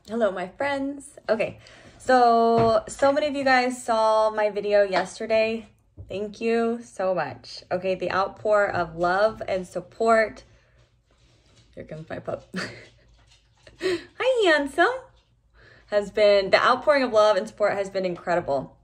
Hello, my friends. Okay, so many of you guys saw my video yesterday. Thank you so much. Okay, the outpour of love and support. Here comes my pup. Hi, handsome. The outpouring of love and support has been incredible.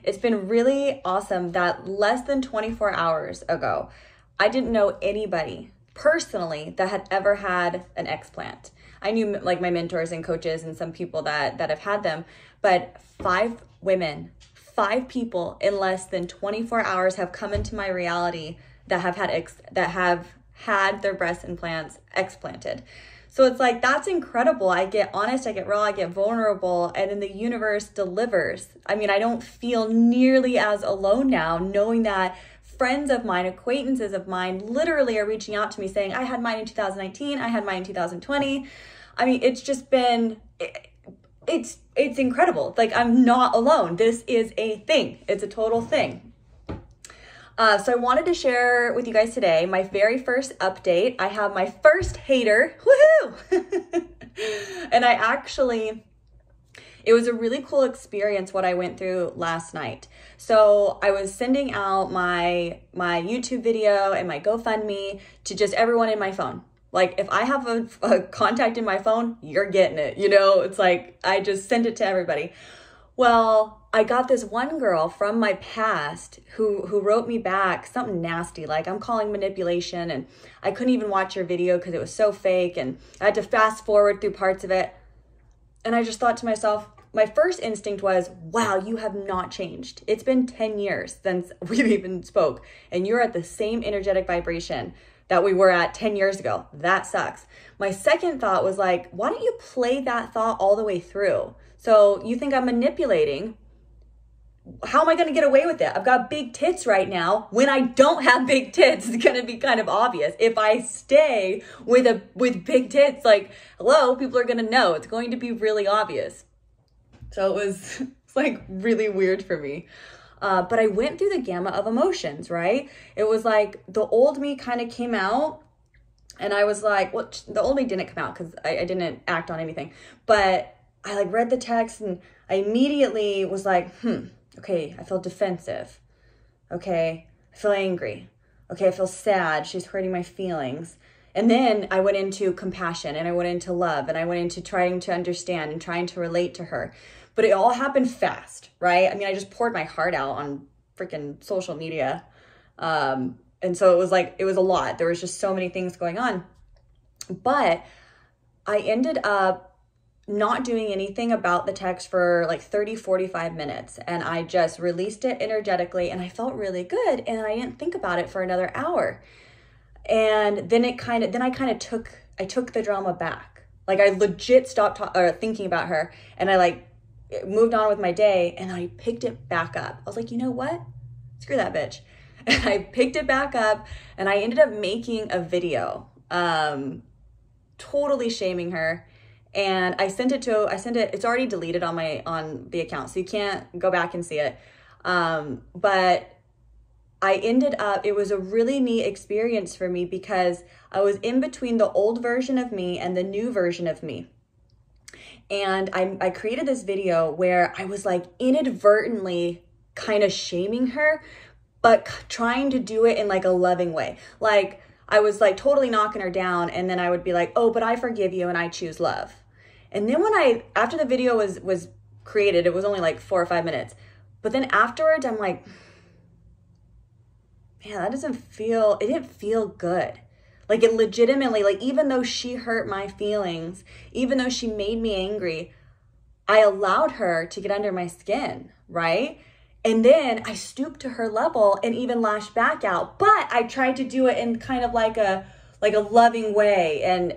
It's been really awesome that less than 24 hours ago, I didn't know anybody personally that had ever had an explant. I knew like my mentors and coaches and some people that have had them, but 5 women, 5 people in less than 24 hours have come into my reality that have had their breast implants explanted. So it's like, that's incredible. I get honest, I get raw, I get vulnerable, and then the universe delivers. I mean, I don't feel nearly as alone now, knowing that friends of mine, acquaintances of mine literally are reaching out to me saying, I had mine in 2019, I had mine in 2020. I mean, it's just been, it's incredible. Like, I'm not alone. This is a thing. It's a total thing. So I wanted to share with you guys today my very first update. I have my first hater. Woohoo! And it was a really cool experience what I went through last night. So I was sending out my YouTube video and my GoFundMe to just everyone in my phone. Like, if I have a contact in my phone, you're getting it. You know, it's like I just sent it to everybody. Well, I got this one girl from my past who wrote me back something nasty, like, I'm calling manipulation and I couldn't even watch your video because it was so fake and I had to fast forward through parts of it. And I just thought to myself, my first instinct was, wow, you have not changed. It's been 10 years since we've even spoke and you're at the same energetic vibration that we were at 10 years ago. That sucks. My second thought was like, why don't you play that thought all the way through? So you think I'm manipulating? How am I going to get away with it? I've got big tits right now. When I don't have big tits, it's going to be kind of obvious. If I stay with big tits, like, hello, people are going to know. It's going to be really obvious. So it's like really weird for me. But I went through the gamut of emotions, right? It was like the old me kind of came out and I was like, well, the old me didn't come out because I didn't act on anything. But I like read the text and I immediately was like, okay, I feel defensive. Okay, I feel angry. Okay, I feel sad. She's hurting my feelings. And then I went into compassion and I went into love and I went into trying to understand and trying to relate to her. But it all happened fast, right? I mean, I just poured my heart out on freaking social media. And so it was a lot. There was just so many things going on. But I ended up not doing anything about the text for like 30, 45 minutes. And I just released it energetically and I felt really good. And I didn't think about it for another hour. And then I took the drama back. Like, I legit stopped thinking about her and I like moved on with my day and I picked it back up. I was like, you know what? Screw that bitch. And I picked it back up and I ended up making a video, totally shaming her. And I sent it, it's already deleted on the account, so you can't go back and see it. But it was a really neat experience for me because I was in between the old version of me and the new version of me. And I created this video where I was like inadvertently kind of shaming her, but trying to do it in like a loving way. Like, I was like totally knocking her down and then I would be like, oh, but I forgive you and I choose love. And then after the video was created, it was only like 4 or 5 minutes. But then afterwards, I'm like, man, it didn't feel good. Like, it legitimately, like, even though she hurt my feelings, even though she made me angry, I allowed her to get under my skin, right? And then I stooped to her level and even lashed back out. But I tried to do it in kind of like a loving way. And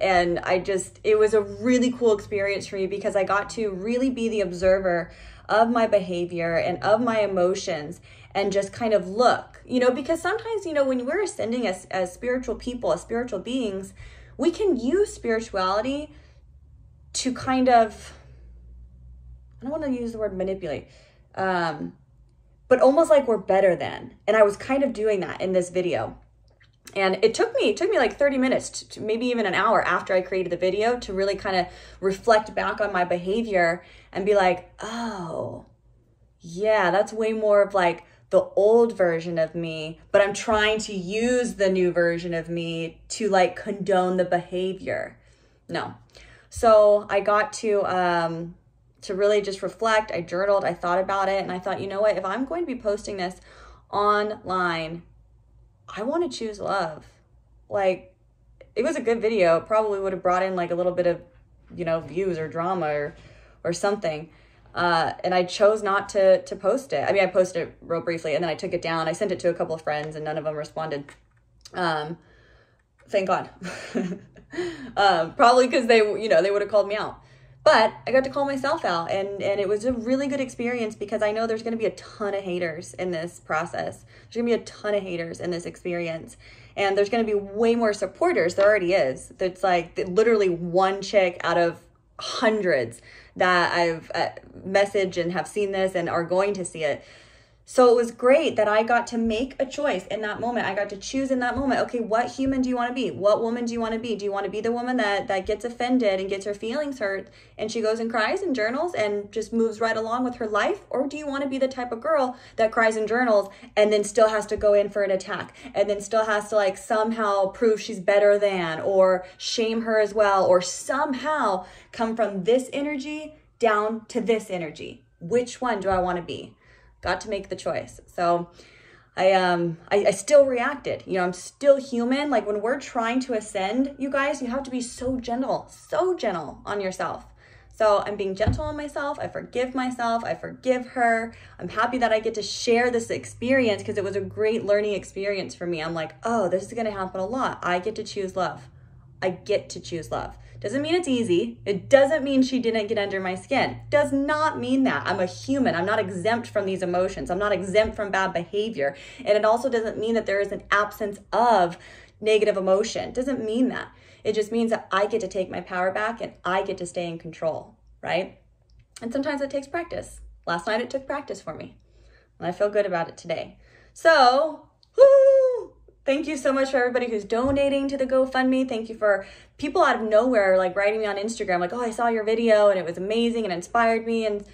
it was a really cool experience for me because I got to really be the observer of my behavior and of my emotions and just kind of look, because sometimes, when we're ascending as spiritual people, as spiritual beings, we can use spirituality to kind of, I don't want to use the word manipulate, but almost like we're better than. And I was kind of doing that in this video. And it took me like 30 minutes to maybe even an hour after I created the video to really kind of reflect back on my behavior and be like, oh, yeah, that's way more of like the old version of me, but I'm trying to use the new version of me to like condone the behavior. No. So I got to really just reflect. I journaled, I thought about it, and I thought, you know what, if I'm going to be posting this online, I want to choose love. Like, it was a good video. It probably would have brought in like a little bit of, you know, views or drama or something. And I chose not to post it. I mean, I posted it real briefly and then I took it down. I sent it to a couple of friends and none of them responded. Thank God. Probably because they would have called me out. But I got to call myself out, and it was a really good experience because I know there's going to be a ton of haters in this process. There's going to be a ton of haters in this experience, and there's going to be way more supporters. There already is. It's like literally one chick out of hundreds that I've messaged and have seen this and are going to see it. So it was great that I got to make a choice in that moment. I got to choose in that moment. Okay, what human do you want to be? What woman do you want to be? Do you want to be the woman that gets offended and gets her feelings hurt and she goes and cries and journals and just moves right along with her life? Or do you want to be the type of girl that cries and journals and then still has to go in for an attack and then still has to like somehow prove she's better than, or shame her as well, or somehow come from this energy down to this energy? Which one do I want to be? Got to make the choice. So I still reacted. You know, I'm still human. Like when we're trying to ascend, you guys, you have to be so gentle on yourself. So I'm being gentle on myself. I forgive myself. I forgive her. I'm happy that I get to share this experience because it was a great learning experience for me. I'm like, oh, this is going to happen a lot. I get to choose love. I get to choose love. Doesn't mean it's easy. It doesn't mean she didn't get under my skin. Does not mean that. I'm a human. I'm not exempt from these emotions. I'm not exempt from bad behavior. And it also doesn't mean that there is an absence of negative emotion. It doesn't mean that. It just means that I get to take my power back and I get to stay in control, right? And sometimes it takes practice. Last night it took practice for me. And I feel good about it today. So, woo! Thank you so much for everybody who's donating to the GoFundMe. Thank you for people out of nowhere like writing me on Instagram like, oh, I saw your video and it was amazing and inspired me. And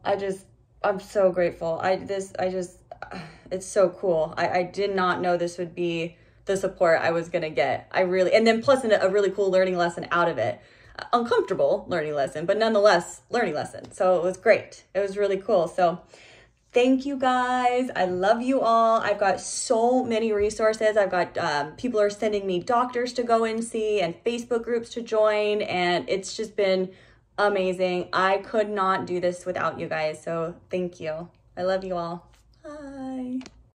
I'm so grateful. It's so cool. I did not know this would be the support I was going to get. And then plus a really cool learning lesson out of it. Uncomfortable learning lesson, but nonetheless learning lesson. So it was great. It was really cool. So thank you guys. I love you all. I've got so many resources. I've got people are sending me doctors to go and see and Facebook groups to join. And it's just been amazing. I could not do this without you guys. So thank you. I love you all. Bye.